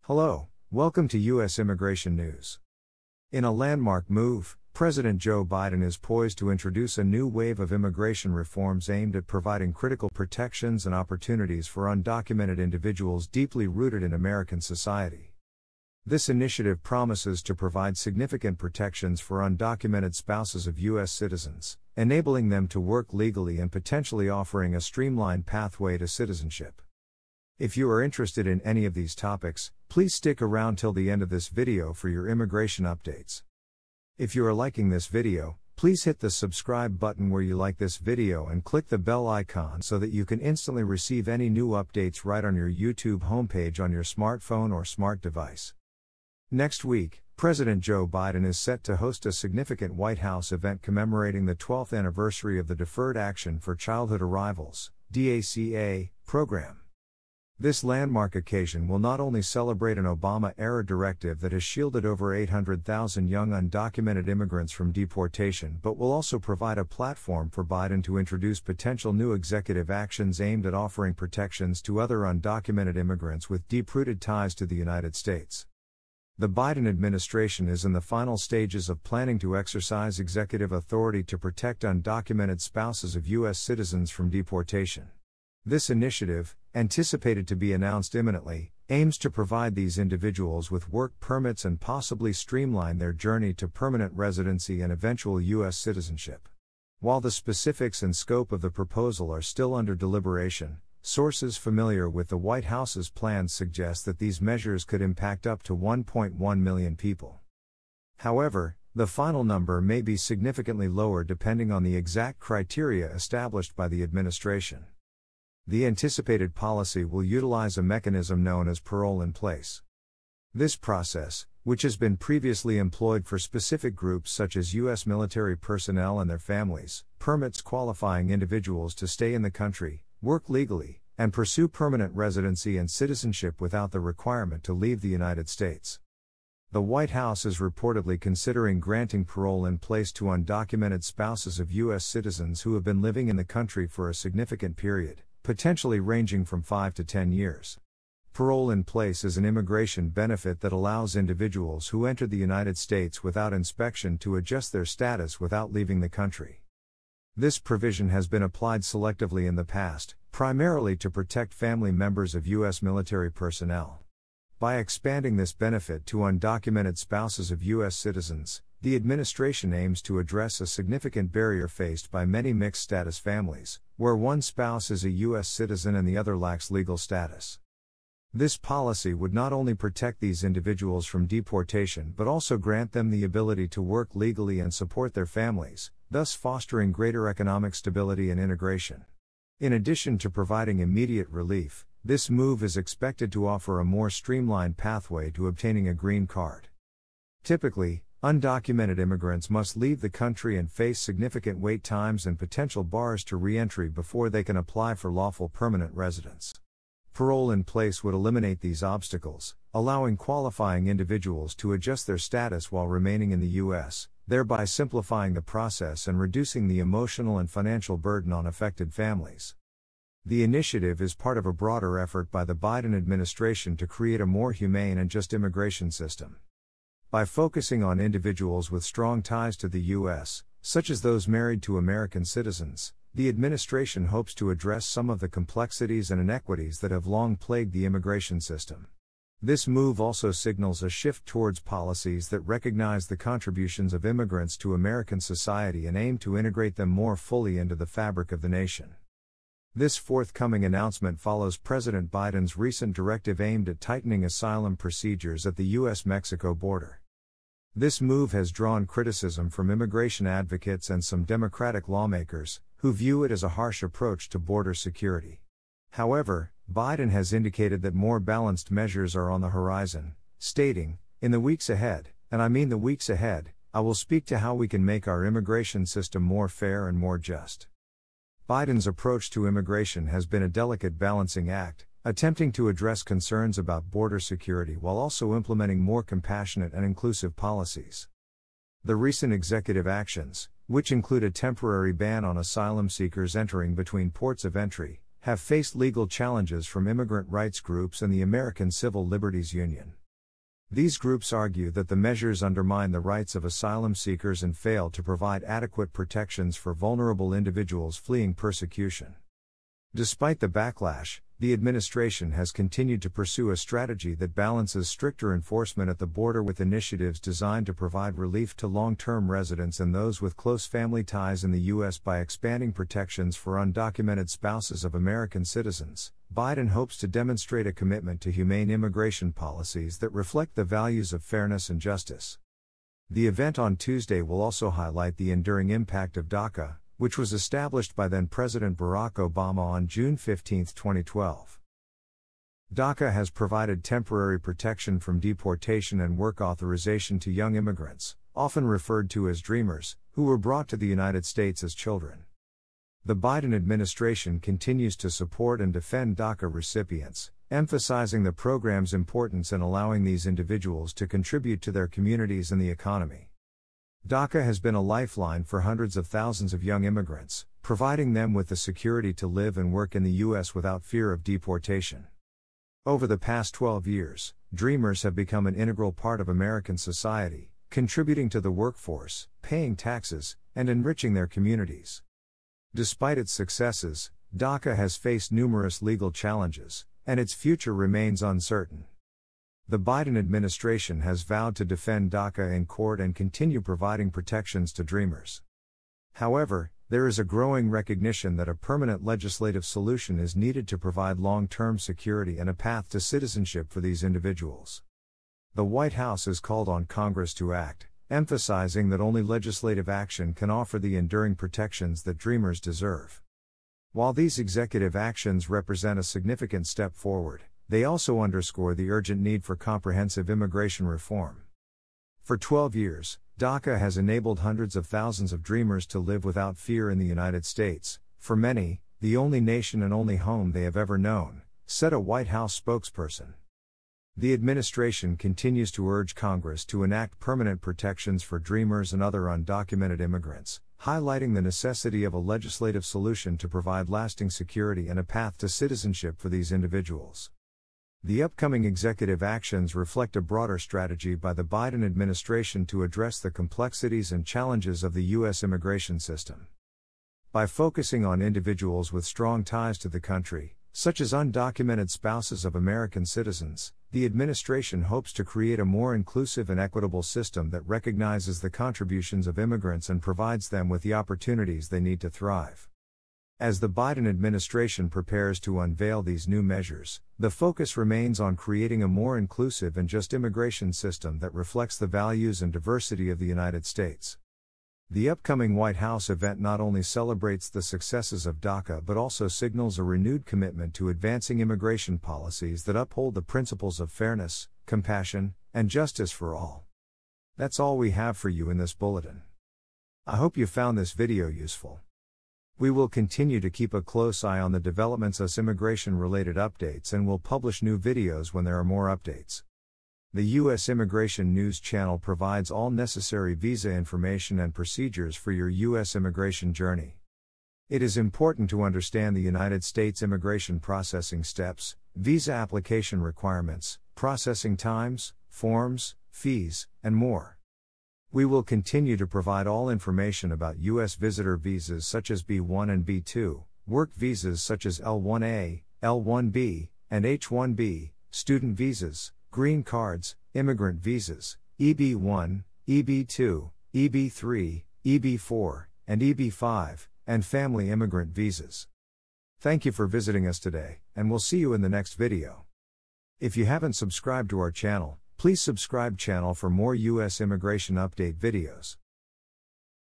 Hello, welcome to U.S. Immigration News. In a landmark move, President Joe Biden is poised to introduce a new wave of immigration reforms aimed at providing critical protections and opportunities for undocumented individuals deeply rooted in American society. This initiative promises to provide significant protections for undocumented spouses of U.S. citizens, enabling them to work legally and potentially offering a streamlined pathway to citizenship. If you are interested in any of these topics, please stick around till the end of this video for your immigration updates. If you are liking this video, please hit the subscribe button where you like this video and click the bell icon so that you can instantly receive any new updates right on your YouTube homepage on your smartphone or smart device. Next week, President Joe Biden is set to host a significant White House event commemorating the 12th anniversary of the Deferred Action for Childhood Arrivals (DACA) program. This landmark occasion will not only celebrate an Obama-era directive that has shielded over 800,000 young undocumented immigrants from deportation but will also provide a platform for Biden to introduce potential new executive actions aimed at offering protections to other undocumented immigrants with deep-rooted ties to the United States. The Biden administration is in the final stages of planning to exercise executive authority to protect undocumented spouses of U.S. citizens from deportation. This initiative, anticipated to be announced imminently, aims to provide these individuals with work permits and possibly streamline their journey to permanent residency and eventual U.S. citizenship. While the specifics and scope of the proposal are still under deliberation, sources familiar with the White House's plans suggest that these measures could impact up to 1.1 million people. However, the final number may be significantly lower depending on the exact criteria established by the administration. The anticipated policy will utilize a mechanism known as parole in place. This process, which has been previously employed for specific groups such as U.S. military personnel and their families, permits qualifying individuals to stay in the country, work legally, and pursue permanent residency and citizenship without the requirement to leave the United States. The White House is reportedly considering granting parole in place to undocumented spouses of U.S. citizens who have been living in the country for a significant period, potentially ranging from 5 to 10 years. Parole in place is an immigration benefit that allows individuals who enter the United States without inspection to adjust their status without leaving the country. This provision has been applied selectively in the past, primarily to protect family members of U.S. military personnel. By expanding this benefit to undocumented spouses of U.S. citizens, the administration aims to address a significant barrier faced by many mixed-status families, where one spouse is a U.S. citizen and the other lacks legal status. This policy would not only protect these individuals from deportation but also grant them the ability to work legally and support their families, thus fostering greater economic stability and integration. In addition to providing immediate relief, this move is expected to offer a more streamlined pathway to obtaining a green card. Typically, undocumented immigrants must leave the country and face significant wait times and potential bars to re-entry before they can apply for lawful permanent residence. Parole in place would eliminate these obstacles, allowing qualifying individuals to adjust their status while remaining in the U.S., thereby simplifying the process and reducing the emotional and financial burden on affected families. The initiative is part of a broader effort by the Biden administration to create a more humane and just immigration system. By focusing on individuals with strong ties to the U.S., such as those married to American citizens, the administration hopes to address some of the complexities and inequities that have long plagued the immigration system. This move also signals a shift towards policies that recognize the contributions of immigrants to American society and aim to integrate them more fully into the fabric of the nation. This forthcoming announcement follows President Biden's recent directive aimed at tightening asylum procedures at the U.S.-Mexico border. This move has drawn criticism from immigration advocates and some Democratic lawmakers, who view it as a harsh approach to border security. However, Biden has indicated that more balanced measures are on the horizon, stating, "In the weeks ahead, and I mean the weeks ahead, I will speak to how we can make our immigration system more fair and more just." Biden's approach to immigration has been a delicate balancing act, attempting to address concerns about border security while also implementing more compassionate and inclusive policies. The recent executive actions, which include a temporary ban on asylum seekers entering between ports of entry, have faced legal challenges from immigrant rights groups and the American Civil Liberties Union. These groups argue that the measures undermine the rights of asylum seekers and fail to provide adequate protections for vulnerable individuals fleeing persecution. Despite the backlash, the administration has continued to pursue a strategy that balances stricter enforcement at the border with initiatives designed to provide relief to long-term residents and those with close family ties in the U.S. by expanding protections for undocumented spouses of American citizens. Biden hopes to demonstrate a commitment to humane immigration policies that reflect the values of fairness and justice. The event on Tuesday will also highlight the enduring impact of DACA, which was established by then-President Barack Obama on June 15, 2012. DACA has provided temporary protection from deportation and work authorization to young immigrants, often referred to as Dreamers, who were brought to the United States as children. The Biden administration continues to support and defend DACA recipients, emphasizing the program's importance in allowing these individuals to contribute to their communities and the economy. DACA has been a lifeline for hundreds of thousands of young immigrants, providing them with the security to live and work in the U.S. without fear of deportation. Over the past 12 years, Dreamers have become an integral part of American society, contributing to the workforce, paying taxes, and enriching their communities. Despite its successes, DACA has faced numerous legal challenges, and its future remains uncertain. The Biden administration has vowed to defend DACA in court and continue providing protections to Dreamers. However, there is a growing recognition that a permanent legislative solution is needed to provide long-term security and a path to citizenship for these individuals. The White House has called on Congress to act, emphasizing that only legislative action can offer the enduring protections that Dreamers deserve. While these executive actions represent a significant step forward, they also underscore the urgent need for comprehensive immigration reform. For 12 years, DACA has enabled hundreds of thousands of Dreamers to live without fear in the United States, for many, the only nation and only home they have ever known, said a White House spokesperson. The administration continues to urge Congress to enact permanent protections for Dreamers and other undocumented immigrants, highlighting the necessity of a legislative solution to provide lasting security and a path to citizenship for these individuals. The upcoming executive actions reflect a broader strategy by the Biden administration to address the complexities and challenges of the U.S. immigration system. By focusing on individuals with strong ties to the country, such as undocumented spouses of American citizens, the administration hopes to create a more inclusive and equitable system that recognizes the contributions of immigrants and provides them with the opportunities they need to thrive. As the Biden administration prepares to unveil these new measures, the focus remains on creating a more inclusive and just immigration system that reflects the values and diversity of the United States. The upcoming White House event not only celebrates the successes of DACA but also signals a renewed commitment to advancing immigration policies that uphold the principles of fairness, compassion, and justice for all. That's all we have for you in this bulletin. I hope you found this video useful. We will continue to keep a close eye on the developments as immigration-related updates and will publish new videos when there are more updates. The U.S. Immigration News Channel provides all necessary visa information and procedures for your U.S. immigration journey. It is important to understand the United States immigration processing steps, visa application requirements, processing times, forms, fees, and more. We will continue to provide all information about U.S. visitor visas such as B1 and B2, work visas such as L1A, L1B, and H1B, student visas, green cards, immigrant visas, EB1, EB2, EB3, EB4, and EB5, and family immigrant visas. Thank you for visiting us today, and we'll see you in the next video. If you haven't subscribed to our channel, please subscribe channel for more U.S. immigration update videos.